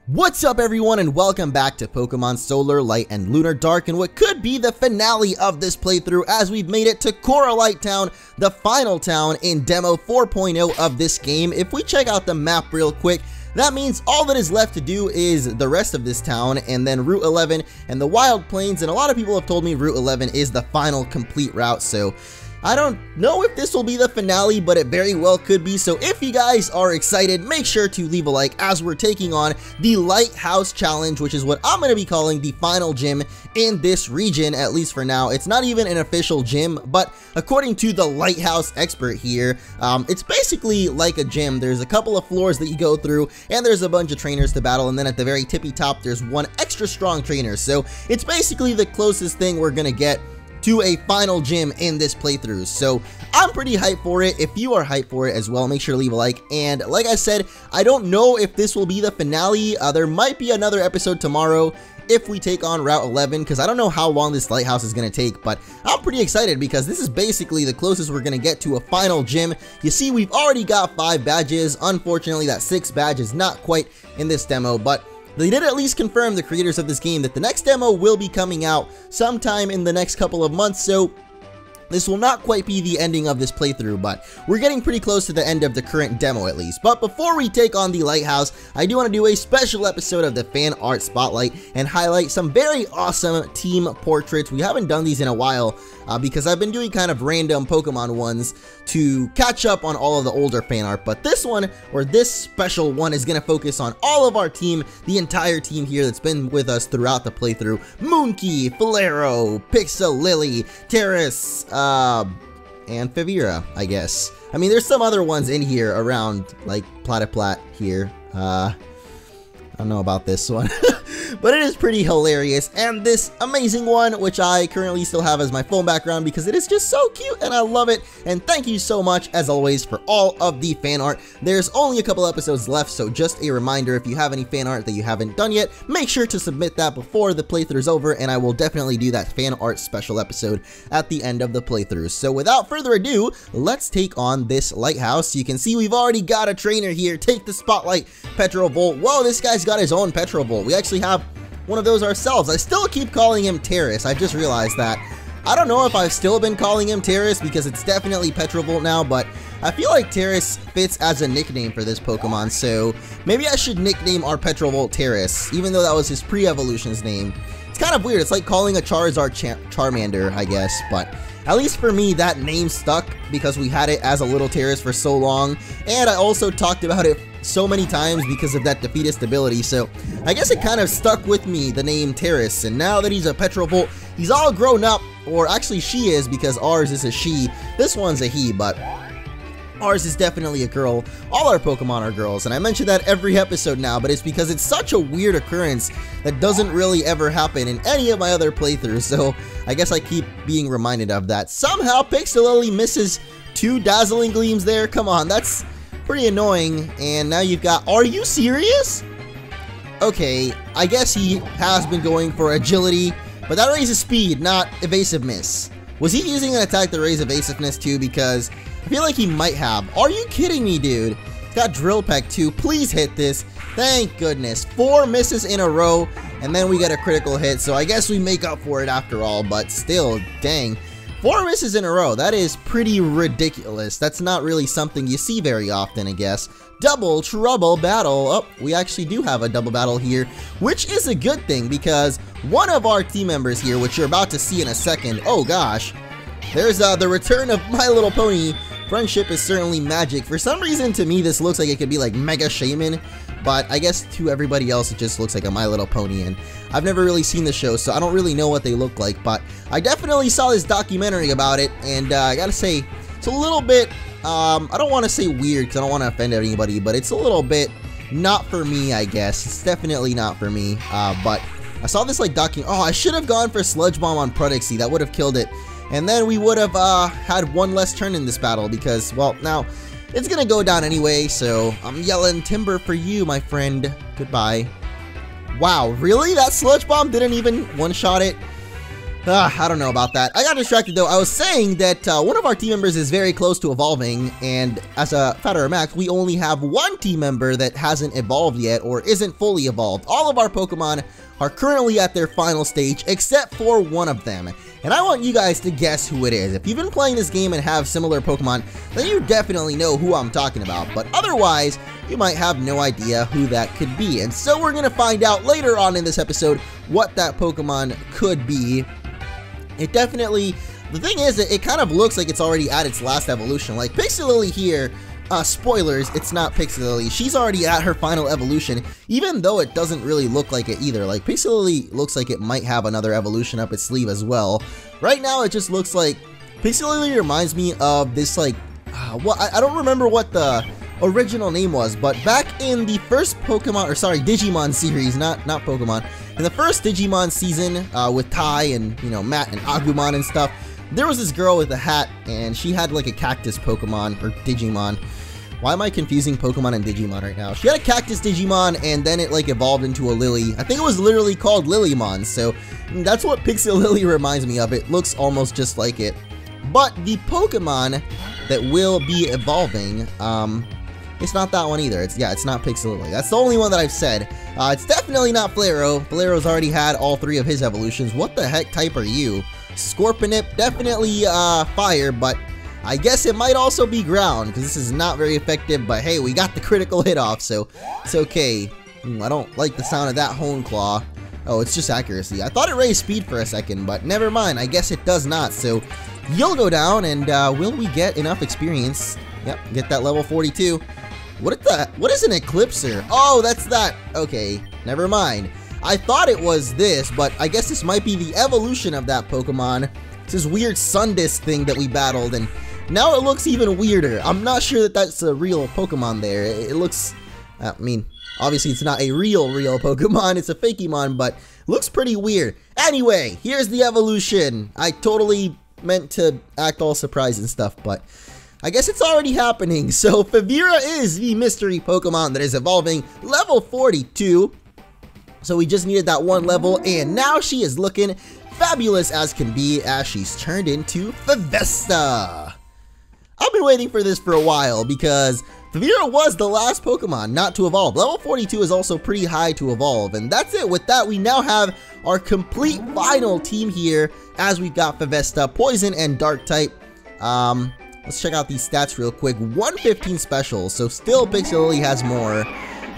What's up everyone, and welcome back to Pokemon Solar, Light, and Lunar Dark, and what could be the finale of this playthrough as we've made it to Coralite Town, the final town in Demo 4.0 of this game. If we check out the map real quick, that means all that is left to do is the rest of this town, and then Route 11 and the Wild Plains, and a lot of people have told me Route 11 is the final complete route, so I don't know if this will be the finale, but it very well could be. So if you guys are excited, make sure to leave a like as we're taking on the Lighthouse Challenge, which is what I'm going to be calling the final gym in this region, at least for now. It's not even an official gym, but according to the Lighthouse expert here, it's basically like a gym. There's a couple of floors that you go through, and there's a bunch of trainers to battle, and then at the very tippy top, there's one extra strong trainer. So it's basically the closest thing we're going to get to a final gym in this playthrough. So I'm pretty hyped for it. If you are hyped for it as well, make sure to leave a like. And like I said, I don't know if this will be the finale. There might be another episode tomorrow if we take on Route 11, because I don't know how long this lighthouse is going to take, but I'm pretty excited because this is basically the closest we're going to get to a final gym. You see, we've already got 5 badges. Unfortunately, that 6th badge is not quite in this demo, but they did at least confirm, the creators of this game, that the next demo will be coming out sometime in the next couple of months, so this will not quite be the ending of this playthrough, but we're getting pretty close to the end of the current demo at least. But before we take on the Lighthouse, I do want to do a special episode of the Fan Art Spotlight and highlight some very awesome team portraits. We haven't done these in a while because I've been doing kind of random Pokemon ones to catch up on all of the older fan art, but this one, or this special one, is going to focus on all of our team, the entire team here that's been with us throughout the playthrough. Moonkey, Falero, Pixel Lily, Terrace, and Fevesta, I guess. I mean, there's some other ones in here around, like Platyplat here. I don't know about this one, but it is pretty hilarious. And this amazing one, which I currently still have as my phone background because it is just so cute and I love it. And thank you so much, as always, for all of the fan art. There's only a couple episodes left, so just a reminder, if you have any fan art that you haven't done yet, make sure to submit that before the playthrough is over, and I will definitely do that fan art special episode at the end of the playthrough. So without further ado, let's take on this lighthouse. You can see we've already got a trainer here. Take the spotlight, Petrovolt. Whoa, this guy's got his own Petrovolt. We actually have one of those ourselves. I still keep calling him Terrace. I just realized that. I don't know if I've still been calling him Terrace because it's definitely Petrovolt now, but I feel like Terrace fits as a nickname for this Pokemon, so maybe I should nickname our Petrovolt Terrace, even though that was his pre-evolution's name. It's kind of weird. It's like calling a Charizard Charmander, I guess, but at least for me, that name stuck because we had it as a little Terrace for so long, and I also talked about it so many times because of that defeatist ability, so I guess it kind of stuck with me, the name Terrace. And now that he's a Petrovolt, he's all grown up, or actually she is, because ours is a she. This one's a he, but ours is definitely a girl. All our Pokemon are girls, and I mention that every episode now, but it's because it's such a weird occurrence that doesn't really ever happen in any of my other playthroughs, so I guess I keep being reminded of that. Somehow Pixel Lily misses 2 Dazzling Gleams there. Come on, that's pretty annoying. And now you've got, are you serious? Okay, I guess he has been going for agility, but that raises speed, not evasiveness. Was he using an attack to raise evasiveness too? Because I feel like he might have. Are you kidding me, dude? He's got Drill Peck too. Please hit this. Thank goodness. 4 misses in a row, and then we get a critical hit, so I guess we make up for it after all, but still, dang. 4 misses in a row, that is pretty ridiculous. That's not really something you see very often, I guess. Double trouble battle. Oh, we actually do have a double battle here, which is a good thing because one of our team members here, which you're about to see in a second, oh gosh, there's the return of My Little Pony. Friendship is certainly magic. For some reason, to me, this looks like it could be like Mega Shaman, but I guess to everybody else, it just looks like a My Little Pony, and I've never really seen the show, so I don't really know what they look like, but I definitely saw this documentary about it, and I gotta say, it's a little bit, I don't want to say weird, because I don't want to offend anybody, but it's a little bit not for me, I guess. It's definitely not for me, but I saw this, like, oh, I should have gone for Sludge Bomb on Prodixie. That would have killed it, and then we would have had one less turn in this battle, because, well, now it's gonna go down anyway, so I'm yelling timber for you, my friend. Goodbye. Wow, really? That Sludge Bomb didn't even one-shot it? I don't know about that. I got distracted though. I was saying that one of our team members is very close to evolving, and as a Fatter Max, we only have one team member that hasn't evolved yet or isn't fully evolved. All of our Pokemon are currently at their final stage, except for one of them. And I want you guys to guess who it is. If you've been playing this game and have similar Pokemon, then you definitely know who I'm talking about. But otherwise, you might have no idea who that could be. And so we're going to find out later on in this episode what that Pokemon could be. It definitely, the thing is, it kind of looks like it's already at its last evolution. Like Pixie here, spoilers, it's not Pixie. She's already at her final evolution, even though it doesn't really look like it either. Like Pixie looks like it might have another evolution up its sleeve as well. Right now, it just looks like Pixie reminds me of this like, I don't remember what the original name was, but back in the first Pokemon, or sorry, Digimon series, not Pokemon, in the first Digimon season with Tai and, you know, Matt and Agumon and stuff, there was this girl with a hat, and she had like a cactus Pokemon, or Digimon. Why am I confusing Pokemon and Digimon right now? She had a cactus Digimon, and then it like evolved into a lily. I think it was literally called Lilymon, so that's what Pixie reminds me of. It looks almost just like it. But the Pokemon that will be evolving, it's not that one either. It's not Pixie. That's the only one that I've said. It's definitely not Flareon. Flareon's already had all 3 of his evolutions. What the heck type are you? Scorponip, definitely fire, but I guess it might also be ground, because this is not very effective, but hey, we got the critical hit off, so it's okay. I don't like the sound of that Hone Claw. Oh, it's just accuracy. I thought it raised speed for a second, but never mind, I guess it does not, so you'll go down, and will we get enough experience? Yep, get that level 42. What is an Eclipser? Oh, that's that. Okay, never mind. I thought it was this, but I guess this might be the evolution of that Pokemon. It's this weird Sundisk thing that we battled, and now it looks even weirder. I'm not sure that that's a real Pokemon there. It looks, I mean, obviously it's not a real Pokemon, it's a Fakemon, but looks pretty weird. Anyway, here's the evolution. I totally meant to act all surprised and stuff, but I guess it's already happening. So Fevesta is the mystery Pokemon that is evolving, level 42. So we just needed that one level, and now she is looking fabulous as can be as she's turned into Fevesta. I've been waiting for this for a while because Fevesta was the last Pokemon not to evolve. Level 42 is also pretty high to evolve, and that's it. With that, we now have our complete final team here as we've got Fevesta, Poison, and Dark type. Let's check out these stats real quick. 115 special, so still Pixie has more.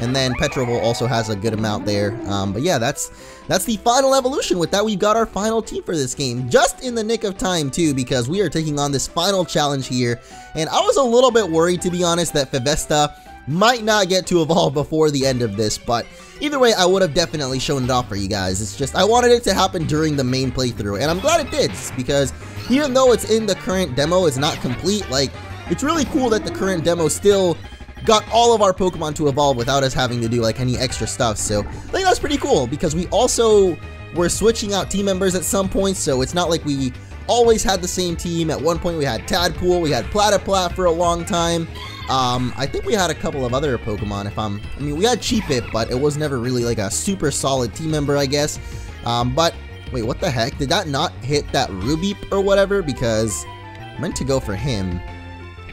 And then Petroval also has a good amount there. But yeah, that's the final evolution. With that, we've got our final team for this game. Just in the nick of time, too, because we are taking on this final challenge here. And I was a little bit worried, to be honest, that Fevesta might not get to evolve before the end of this. But either way, I would have definitely shown it off for you guys. It's just, I wanted it to happen during the main playthrough. And I'm glad it did, because even though it's in the current demo, it's not complete. Like, it's really cool that the current demo still got all of our Pokemon to evolve without us having to do like any extra stuff. So I think that's pretty cool, because we also were switching out team members at some point, so it's not like we always had the same team. At one point we had Tadpool, we had Platyplat for a long time. I think we had a couple of other Pokemon. I mean, we had Cheepit, but it was never really like a super solid team member, I guess. But wait, what the heck? Did that not hit that Rubeep or whatever? Because I meant to go for him.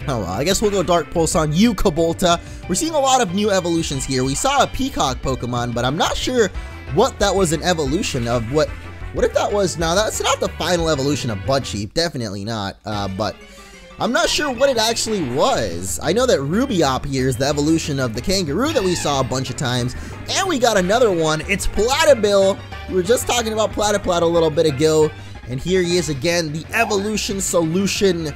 Oh well, I guess we'll go Dark Pulse on you, Kabolta. We're seeing a lot of new evolutions here. We saw a Peacock Pokemon, but I'm not sure what that was an evolution of. What if that was... Now, that's not the final evolution of Budsheep. Definitely not. But I'm not sure what it actually was. I know that Rubiop here is the evolution of the kangaroo that we saw a bunch of times. And we got another one. It's Platybill. We were just talking about Platyplat a little bit ago. And here he is again, the evolution solution.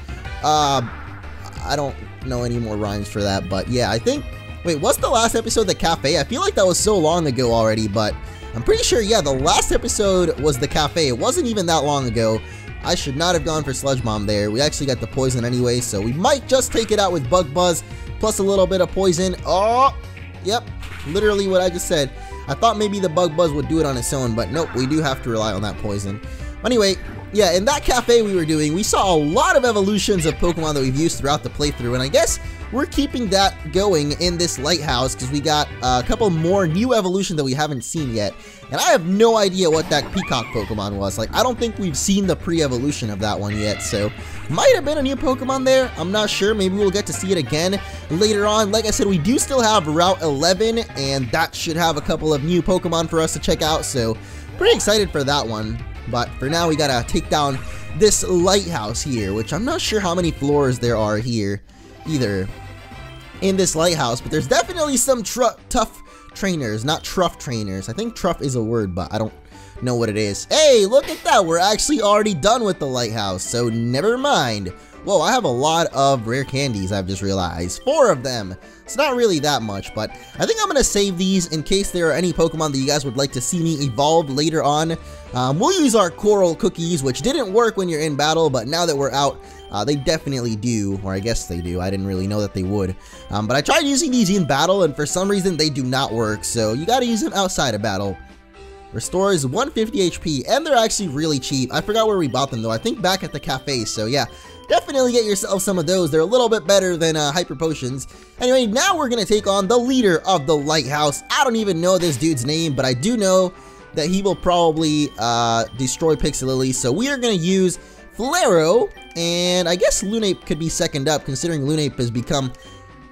I don't know any more rhymes for that, but yeah, I think... Wait, what's the last episode, the cafe? I feel like that was so long ago already, but I'm pretty sure, yeah, the last episode was the cafe. It wasn't even that long ago. I should not have gone for Sludge Bomb there. We actually got the poison anyway, so we might just take it out with Bug Buzz, plus a little bit of poison. Oh, yep, literally what I just said. I thought maybe the Bug Buzz would do it on its own, but nope, we do have to rely on that poison. Anyway, yeah, in that cafe we were doing, we saw a lot of evolutions of Pokemon that we've used throughout the playthrough, and I guess we're keeping that going in this Lighthouse because we got a couple more new evolutions that we haven't seen yet. And I have no idea what that peacock Pokemon was. Like, I don't think we've seen the pre-evolution of that one yet, so might have been a new Pokemon there. I'm not sure. Maybe we'll get to see it again later on. Like I said, we do still have Route 11, and that should have a couple of new Pokemon for us to check out, so pretty excited for that one. But for now, we gotta take down this Lighthouse here, which I'm not sure how many floors there are here either in this Lighthouse, but there's definitely some tough trainers, not truff trainers. I think truff is a word, but I don't know what it is. Hey, look at that. We're actually already done with the Lighthouse, so never mind. Whoa, I have a lot of rare candies, I've just realized. 4 of them. It's not really that much, but I think I'm going to save these in case there are any Pokemon that you guys would like to see me evolve later on. We'll use our coral cookies, which didn't work when you're in battle, but now that we're out, they definitely do, or I guess they do. I didn't really know that they would. But I tried using these in battle, and for some reason they do not work, so you got to use them outside of battle. Restores 150 HP, and they're actually really cheap. I forgot where we bought them, though. I think back at the cafe, so yeah. Definitely get yourself some of those. They're a little bit better than Hyper Potions. Anyway, now we're going to take on the leader of the Lighthouse. I don't even know this dude's name, but I do know that he will probably destroy Pixelily. So we are going to use Flaro, and I guess Lunape could be second up, considering Lunape has become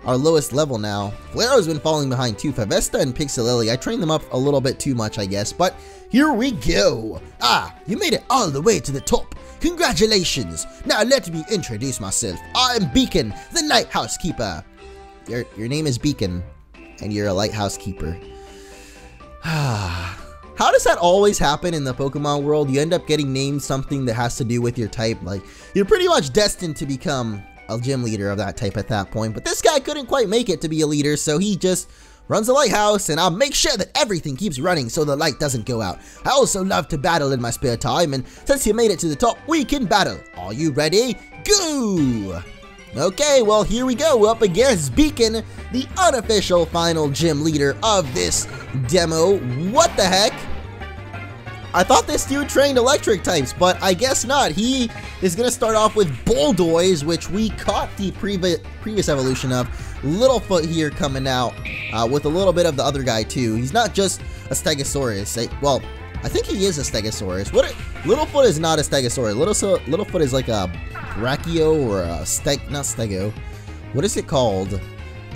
our lowest level now. Flaro's been falling behind too. Fevesta and Pixelily, I trained them up a little bit too much, I guess, but here we go. Ah, you made it all the way to the top. Congratulations! Now let me introduce myself. I'm Beacon, the Lighthouse Keeper. Your name is Beacon, and you're a Lighthouse Keeper. How does that always happen in the Pokemon world? You end up getting named something that has to do with your type. Like, you're pretty much destined to become a gym leader of that type at that point. But this guy couldn't quite make it to be a leader, so he just runs the Lighthouse, and I'll make sure that everything keeps running so the light doesn't go out. I also love to battle in my spare time, and since you made it to the top, we can battle. Are you ready? Go! Okay, well, here we go, up against Beacon, the unofficial final gym leader of this demo. What the heck? I thought this dude trained electric types, but I guess not. He is going to start off with Bulldoze, which we caught the previous evolution of. Littlefoot here coming out with a little bit of the other guy too. He's not just a Stegosaurus. Well, I think he is a Stegosaurus. Littlefoot is not a Stegosaurus. Littlefoot is like a Brachio or a not Stego. What is it called?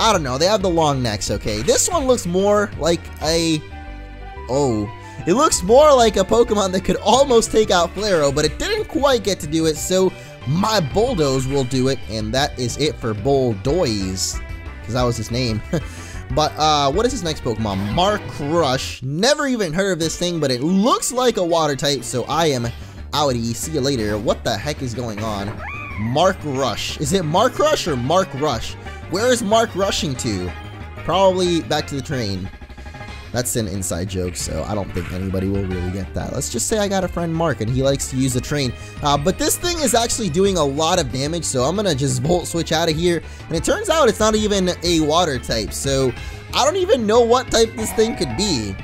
I don't know. They have the long necks, okay. This one looks more like a... it looks more like a Pokemon that could almost take out Flaro, but it didn't quite get to do it, so my Bulldoze will do it, and that is it for Bulldoze, because that was his name. But, what is his next Pokemon? Marcrush. Never even heard of this thing, but it looks like a water type, so I am outie. See you later. What the heck is going on? Marcrush. Is it Marcrush or Marcrush? Where is Mark rushing to? Probably back to the train. That's an inside joke, so I don't think anybody will really get that. Let's just say I got a friend Mark, and he likes to use the train. But this thing is actually doing a lot of damage, so I'm going to just Volt Switch out of here. And it turns out it's not even a water type, so I don't even know what type this thing could be.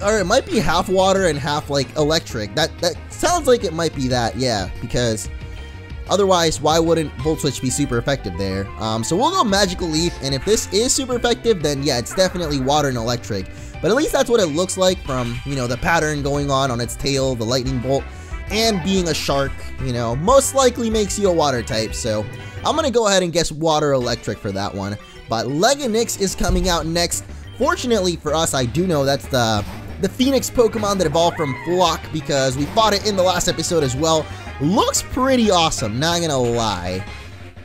Or it might be half water and half, like, electric. That sounds like it might be that, yeah, because otherwise, why wouldn't Volt Switch be super effective there? So we'll go Magical Leaf, and if this is super effective, then yeah, it's definitely water and electric. But at least that's what it looks like from, you know, the pattern going on its tail, the lightning bolt, and being a shark, you know, most likely makes you a water type. So I'm going to go ahead and guess water electric for that one. But Legonix is coming out next. Fortunately for us, I do know that's the Phoenix Pokemon that evolved from Flock, because we fought it in the last episode as well. Looks pretty awesome, not gonna lie.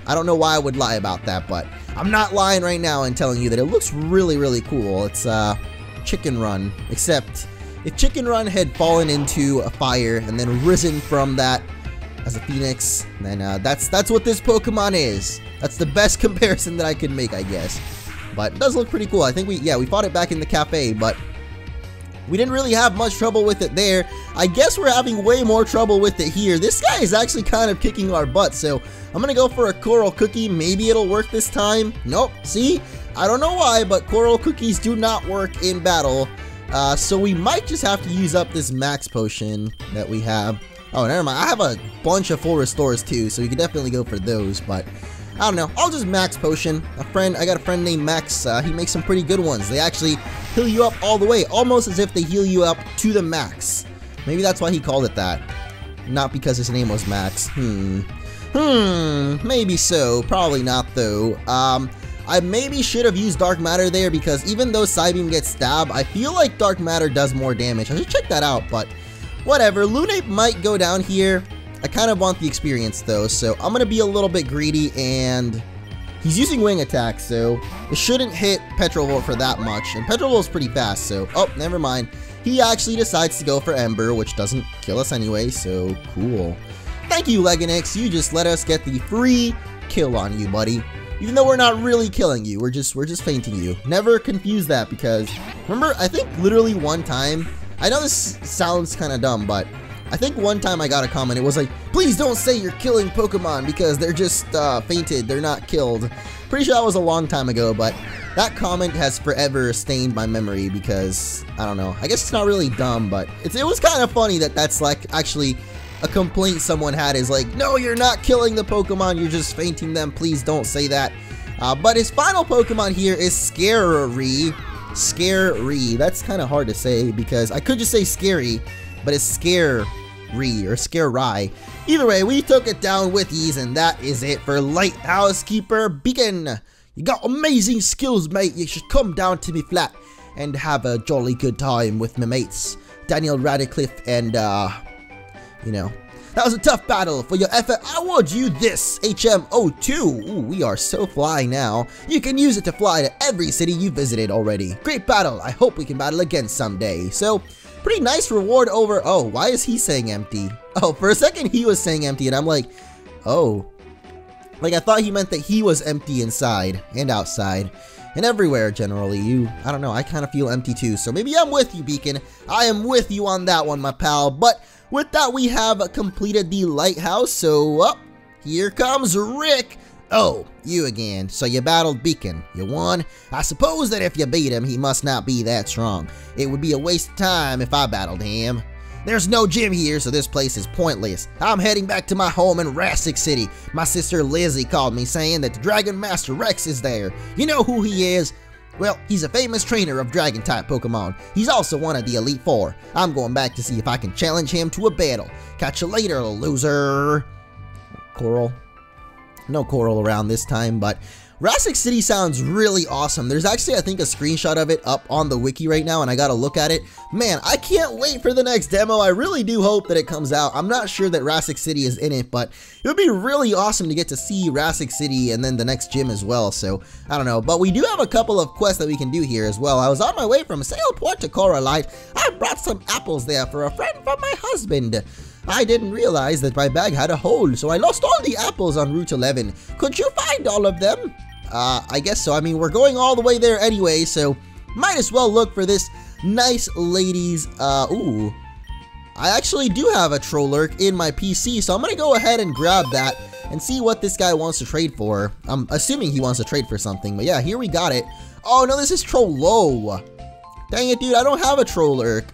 I don't know why I would lie about that, but I'm not lying right now and telling you that it looks really, really cool. It's Chicken Run, except if Chicken Run had fallen into a fire and then risen from that as a phoenix, then that's what this Pokemon is. That's the best comparison that I could make, I guess. But it does look pretty cool. I think we fought it back in the cafe, but we didn't really have much trouble with it there. I guess we're having way more trouble with it here. This guy is actually kind of kicking our butt, so I'm gonna go for a Coral Cookie. Maybe it'll work this time. Nope, see? I don't know why, but Coral Cookies do not work in battle. So we might just have to use up this Max Potion that we have. Oh, never mind. I have a bunch of full restores too, so we could definitely go for those, but I don't know, I'll just max potion. I got a friend named Max, he makes some pretty good ones. They actually heal you up all the way, almost as if they heal you up to the max. Maybe that's why he called it that. Not because his name was Max. Maybe so. Probably not though. I maybe should have used Dark Matter there because even though Psybeam gets stabbed, I feel like Dark Matter does more damage. I should check that out, but whatever. Lunate might go down here. I kind of want the experience though, so I'm going to be a little bit greedy, and he's using Wing Attack, so it shouldn't hit Petrovolt for that much, and Petrovolt's pretty fast, so, oh, never mind. He actually decides to go for Ember, which doesn't kill us anyway, so cool. Thank you, Legonix. You just let us get the free kill on you, buddy. Even though we're not really killing you, we're just fainting you. Never confuse that, because remember, I think literally one time, I know this sounds kind of dumb, but I think one time I got a comment, it was like, please don't say you're killing Pokemon because they're just fainted, they're not killed. Pretty sure that was a long time ago, but that comment has forever stained my memory because, I don't know, I guess it's not really dumb, but it was kind of funny that that's like actually a complaint someone had, is like, no, you're not killing the Pokemon, you're just fainting them, please don't say that. But his final Pokemon here is Scary. Scary, that's kind of hard to say because I could just say Scary, but it's Scary or Scary. Either way, we took it down with ease, and that is it for Lighthouse Keeper Beacon. You got amazing skills, mate. You should come down to me flat and have a jolly good time with my mates, Daniel Radcliffe, and you know, that was a tough battle. For your effort, I award you this HM02. Ooh, we are so fly now. You can use it to fly to every city you visited already. Great battle. I hope we can battle again someday. So, pretty nice reward over. Oh, why is he saying empty? Oh, for a second he was saying empty, and I'm like, oh. Like, I thought he meant that he was empty inside and outside and everywhere generally. I don't know, I kind of feel empty too. So maybe I'm with you, Beacon. I am with you on that one, my pal. But with that, we have completed the Lighthouse. So, here comes Rick. Oh, you again. So you battled Beacon. You won? I suppose that if you beat him, he must not be that strong. It would be a waste of time if I battled him. There's no gym here, so this place is pointless. I'm heading back to my home in Rassic City. My sister Lizzie called me saying that the Dragon Master Rex is there. You know who he is? Well, he's a famous trainer of Dragon-type Pokemon. He's also one of the Elite Four. I'm going back to see if I can challenge him to a battle. Catch you later, loser. Coral. No Coral around this time, but Rassic City sounds really awesome. There's actually, I think, a screenshot of it up on the wiki right now, and I gotta look at it. Man, I can't wait for the next demo. I really do hope that it comes out. I'm not sure that Rassic City is in it, but it would be really awesome to get to see Rassic City and then the next gym as well, so I don't know. But we do have a couple of quests that we can do here as well. I was on my way from Sailport to Coralite. I brought some apples there for a friend from my husband. I didn't realize that my bag had a hole, so I lost all the apples on Route 11. Could you find all of them? I guess so. I mean, we're going all the way there anyway, so might as well look for this nice lady's, ooh. I actually do have a Trollerk in my PC, so I'm gonna go ahead and grab that and see what this guy wants to trade for. I'm assuming he wants to trade for something, but yeah, here we got it. Oh, no, this is Trollo. Dang it, dude, I don't have a Trollerk.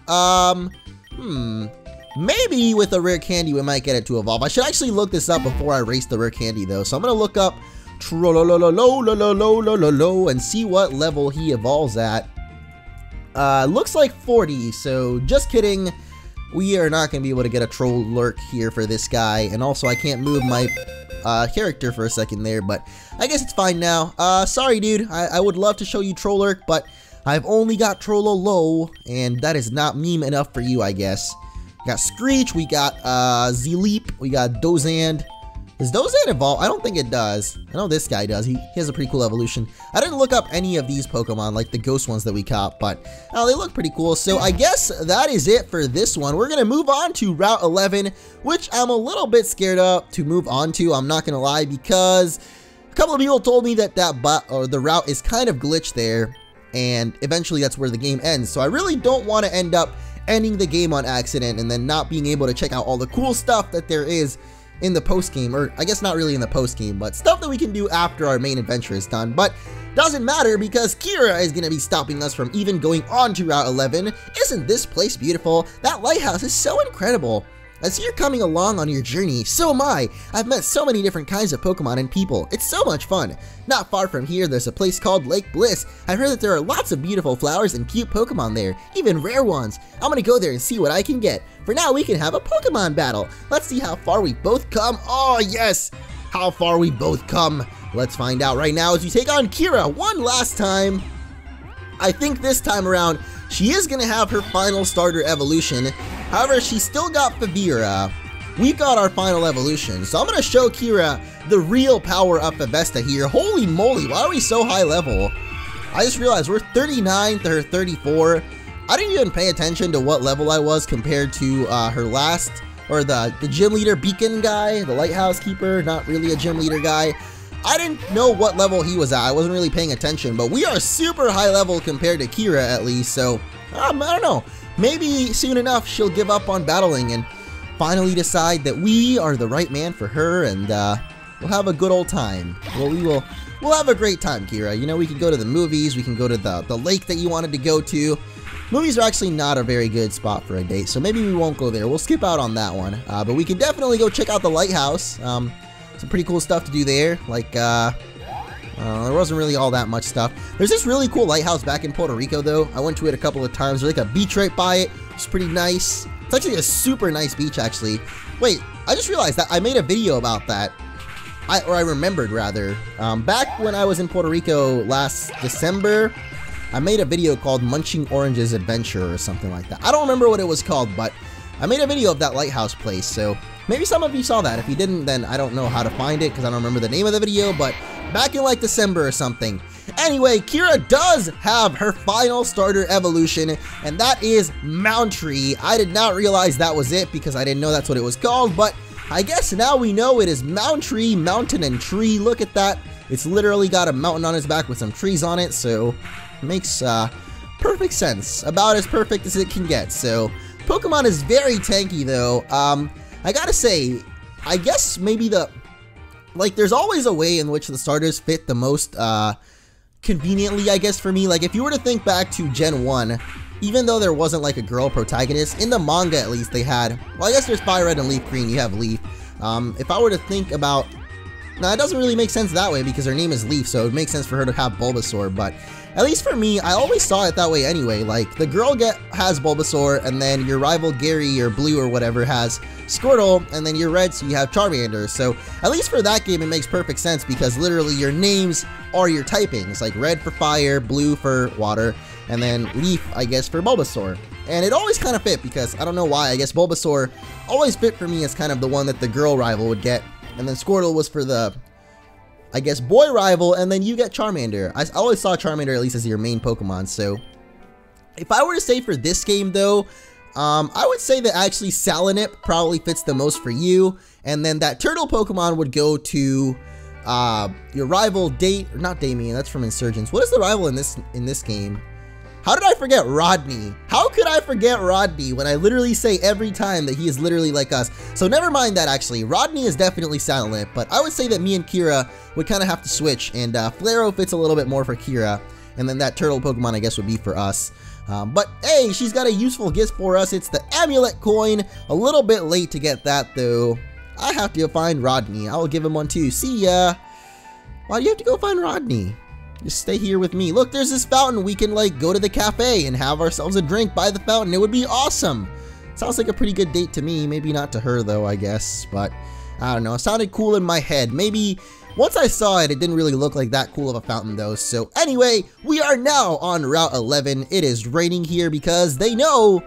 Maybe with a rare candy we might get it to evolve. I should actually look this up before I race the rare candy though. So I'm gonna look up Trollolololololololololo and see what level he evolves at. Looks like 40, so just kidding. We are not gonna be able to get a Trollerk here for this guy, and also I can't move my character for a second there, but I guess it's fine now. Sorry dude, I would love to show you Trollerk, but I've only got Trollolo, and that is not meme enough for you, I guess. We got Screech, we got Z-Leap, we got Dozand. Does Dozand evolve? I don't think it does. I know this guy does. He has a pretty cool evolution. I didn't look up any of these Pokemon, like the ghost ones that we caught, but they look pretty cool. So I guess that is it for this one. We're going to move on to Route 11, which I'm a little bit scared of to move on to. I'm not going to lie, because a couple of people told me that the route is kind of glitched there, and eventually that's where the game ends. So I really don't want to end up ending the game on accident and then not being able to check out all the cool stuff that there is in the post game, or I guess not really in the post game, but stuff that we can do after our main adventure is done. But doesn't matter, because Kira is going to be stopping us from even going on to Route 11. Isn't this place beautiful? That lighthouse is so incredible. As you're coming along on your journey, so am I. I've met so many different kinds of Pokemon and people. It's so much fun. Not far from here, there's a place called Lake Bliss. I've heard that there are lots of beautiful flowers and cute Pokemon there, even rare ones. I'm gonna go there and see what I can get. For now, we can have a Pokemon battle. Let's see how far we've both come. Oh, yes! How far we've both come. Let's find out right now as we take on Kira one last time. I think this time around, she is gonna have her final starter evolution. However, she's still got Fevesta. We got our final evolution, so I'm gonna show Kira the real power of Fevesta here. Holy moly, why are we so high level? I just realized we're 39 to her 34. I didn't even pay attention to what level I was compared to her last, or the gym leader beacon guy, the lighthouse keeper, not really a gym leader guy. I didn't know what level he was at. I wasn't really paying attention, but we are super high level compared to Kira at least, so I don't know. Maybe soon enough she'll give up on battling and finally decide that we are the right man for her, and we'll have a good old time. Well, we'll have a great time, Kira. You know, we can go to the movies, we can go to the lake that you wanted to go to. Movies are actually not a very good spot for a date, so maybe we won't go there. We'll skip out on that one, but we can definitely go check out the lighthouse. Some pretty cool stuff to do there, like there wasn't really all that much stuff. There's this really cool lighthouse back in Puerto Rico though. I went to it a couple of times. There's like a beach right by it. It's pretty nice. It's actually a super nice beach actually. Wait, I just realized that I made a video about that. I remembered rather. Back when I was in Puerto Rico last December, I made a video called MunchingOrange's Adventure or something like that. I don't remember what it was called, but I made a video of that lighthouse place, so maybe some of you saw that. If you didn't, then I don't know how to find it because I don't remember the name of the video, but back in like December or something. Anyway, Kira does have her final starter evolution, and that is Mountry. I did not realize that was it because I didn't know that's what it was called, but I guess now we know it is Mountry, mountain and tree. Look at that. It's literally got a mountain on its back with some trees on it, so it makes perfect sense. About as perfect as it can get. So Pokemon is very tanky though. I gotta say, I guess maybe there's always a way in which the starters fit the most conveniently, I guess, for me. Like, if you were to think back to Gen 1, even though there wasn't like a girl protagonist, in the manga at least they had, well, I guess there's Fire Red and Leaf Green, you have Leaf. If I were to think about, now it doesn't really make sense that way because her name is Leaf, so it makes sense for her to have Bulbasaur, but at least for me, I always saw it that way anyway. Like, the girl has Bulbasaur, and then your rival Gary or Blue or whatever has Squirtle, and then you're Red, so you have Charmander. So at least for that game, it makes perfect sense because literally your names are your typings, like Red for Fire, Blue for Water, and then Leaf, I guess, for Bulbasaur. And it always kind of fit because I don't know why. I guess Bulbasaur always fit for me as kind of the one that the girl rival would get, and then Squirtle was for the, I guess, boy rival, and then you get Charmander. I always saw Charmander at least as your main Pokemon, so if I were to say for this game though, I would say that actually Salanip probably fits the most for you, and then that turtle Pokemon would go to your rival not Damien, that's from Insurgents. What is the rival in this game? How did I forget Rodney? How could I forget Rodney when I literally say every time that he is literally like us? So never mind that actually. Rodney is definitely Salanip, but I would say that me and Kira would kind of have to switch, and Flaro fits a little bit more for Kira, and then that turtle Pokemon I guess would be for us. But hey, she's got a useful gift for us. It's the amulet coin. A little bit late to get that though. I have to go find Rodney. I'll give him one too. See ya. Why do you have to go find Rodney? Just stay here with me. Look, there's this fountain. We can like go to the cafe and have ourselves a drink by the fountain. It would be awesome. Sounds like a pretty good date to me. Maybe not to her though, I guess. But I don't know. It sounded cool in my head. Maybe once I saw it, it didn't really look like that cool of a fountain though. So anyway, we are now on Route 11. It is raining here because they know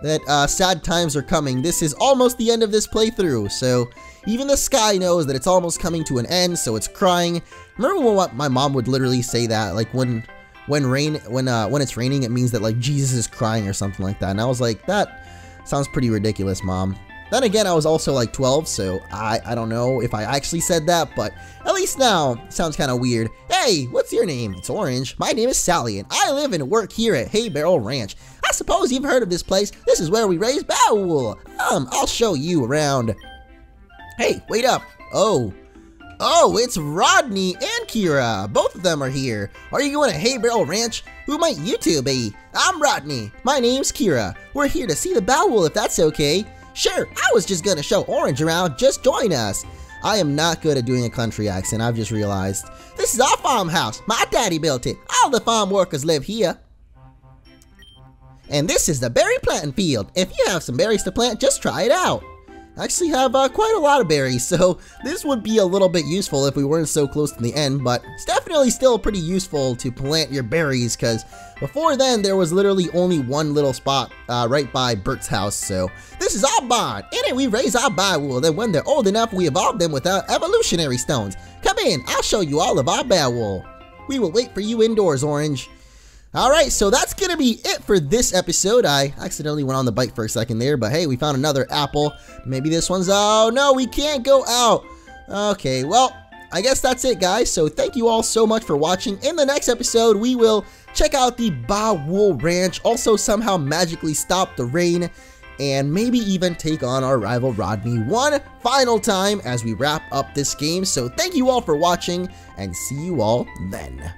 that sad times are coming. This is almost the end of this playthrough. So even the sky knows that it's almost coming to an end, so it's crying. Remember when my mom would literally say that, like when it's raining, it means that like Jesus is crying or something like that. And I was like, that sounds pretty ridiculous, Mom. Then again, I was also like 12, so I don't know if I actually said that, but at least now it sounds kind of weird. Hey, what's your name? It's Orange. My name is Sally, and I live and work here at Hay Barrel Ranch. I suppose you've heard of this place. This is where we raise Baoul. I'll show you around. Hey, wait up. Oh, it's Rodney and Kira. Both of them are here. Are you going to Hay Barrel Ranch? Who might you two be? I'm Rodney. My name's Kira. We're here to see the Baoul if that's okay. Sure, I was just gonna show Orange around, just join us. I am not good at doing a country accent, I've just realized. This is our farmhouse, my daddy built it. All the farm workers live here. And this is the berry planting field. If you have some berries to plant, just try it out. I actually have quite a lot of berries, so this would be a little bit useful if we weren't so close to the end, but it's definitely still pretty useful to plant your berries, because before then there was literally only one little spot right by Bert's house. So this is our barn. In it we raise our bearwool, then when they're old enough we evolve them with our evolutionary stones. Come in, I'll show you all of our bearwool. We will wait for you indoors, Orange. Alright, so that's gonna be it for this episode. I accidentally went on the bike for a second there, but hey, we found another apple. Maybe this one's... oh no, we can't go out. Okay, well, I guess that's it, guys. So thank you all so much for watching. In the next episode, we will check out the Ba-Wool Ranch, also somehow magically stop the rain, and maybe even take on our rival Rodney one final time as we wrap up this game. So thank you all for watching, and see you all then.